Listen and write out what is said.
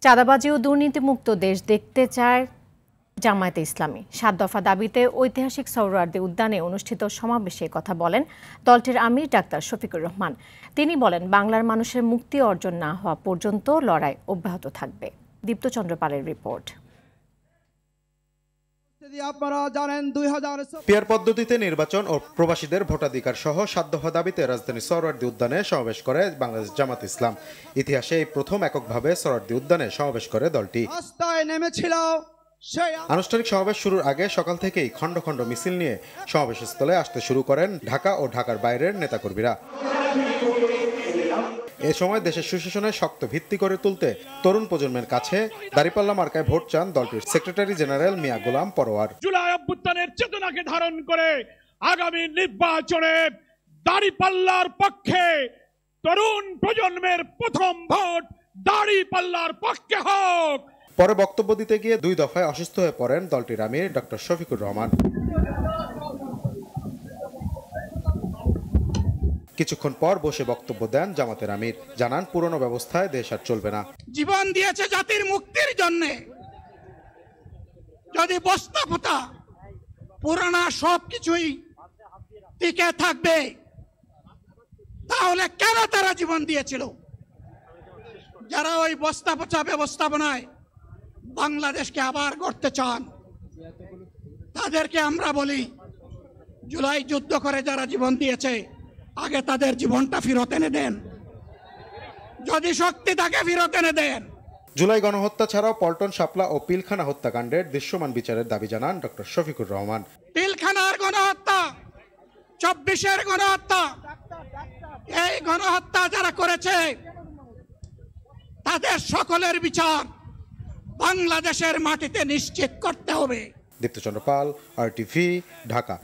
চাঁদাবাজি ও দুর্নীতিমুক্ত দেশ দেখতে চায় জামায়াতে ইসলামী। ৭ দফা দাবিতে ঐতিহাসিক সোহরাওয়ার্দী উদ্যানে অনুষ্ঠিত সমাবেশে কথা বলেন দলটির আমির ডাক্তার শফিকুর রহমান। তিনি বলেন, বাংলার মানুষের মুক্তি অর্জন না হওয়া পর্যন্ত লড়াই অব্যাহত থাকবে। দীপ্তচন্দ্র পালের রিপোর্ট। পিয়ার পদ্ধতিতে নির্বাচন ও প্রবাসীদের ভোটাধিকার সহ ৭ দফা দাবিতে রাজধানী সোহরাওয়ার্দী উদ্যানে সমাবেশ করে বাংলাদেশ জামায়াতে ইসলাম। ইতিহাসে এই প্রথম এককভাবে সোহরাওয়ার্দী উদ্যানে সমাবেশ করে দলটি। আনুষ্ঠানিক সমাবেশ শুরুর আগে সকাল থেকেই খণ্ড খণ্ড মিছিল নিয়ে সমাবেশস্থলে আসতে শুরু করেন ঢাকা ও ঢাকার বাইরের নেতাকর্মীরা। এ সময় দেশের সুশাসনে শক্ত ভিত্তি করে তুলতে তরুণ প্রজন্মের কাছে দাঁড়িপাল্লা মার্কায় ভোট চান দলটির সেক্রেটারি জেনারেল মিয়া গোলাম পরোয়ার। জুলাই অভ্যুত্থানের চেতনাকে ধারণ করে আগামী নির্বাচনে দাঁড়িপাল্লার পক্ষে তরুণ প্রজন্মের প্রথম ভোট দাঁড়িপাল্লার পক্ষে হোক। পরে বক্তব্য দিতে গিয়ে 2 দফায় অসুস্থ হয়ে পড়েন দলটির আমির ডক্টর শফিকুর রহমান। কিছুক্ষণ পর বসে বক্তব্য দেন জামাতের আমির। জানান, পুরনো ব্যবস্থায় দেশ আর চলবে না। জীবন দিয়েছে জাতির মুক্তির জন্য। যদি বস্তাপতা পুরানা সবকিছুই টিকে থাকবে, তাহলে কেন তারা জীবন দিয়েছিল? যারা ওই বস্তাপচা ব্যবস্থাপনায় বাংলাদেশকে আবার গড়তে চান, তাদেরকে আমরা বলি, জুলাই যুদ্ধ করে যারা জীবন দিয়েছে, আগে তাদের জীবনটা ফেরত এনে দেন। যদি শক্তি তাকে ফেরত এনে দেন। জুলাই গণহত্যা ছাড়াও পল্টন, শাপলা ও পিলখানা হত্যাকাণ্ডের দৃশ্যমান বিচারের দাবি জানান ডক্টর শফিকুর রহমান। পিলখানার গণহত্যা, 24-এর গণহত্যা, এই গণহত্যা যারা করেছে তাদের সকলের বিচার বাংলাদেশের মাটিতে নিশ্চিত করতে হবে। দীপ্তচন্দ্র পাল, RTV, ঢাকা।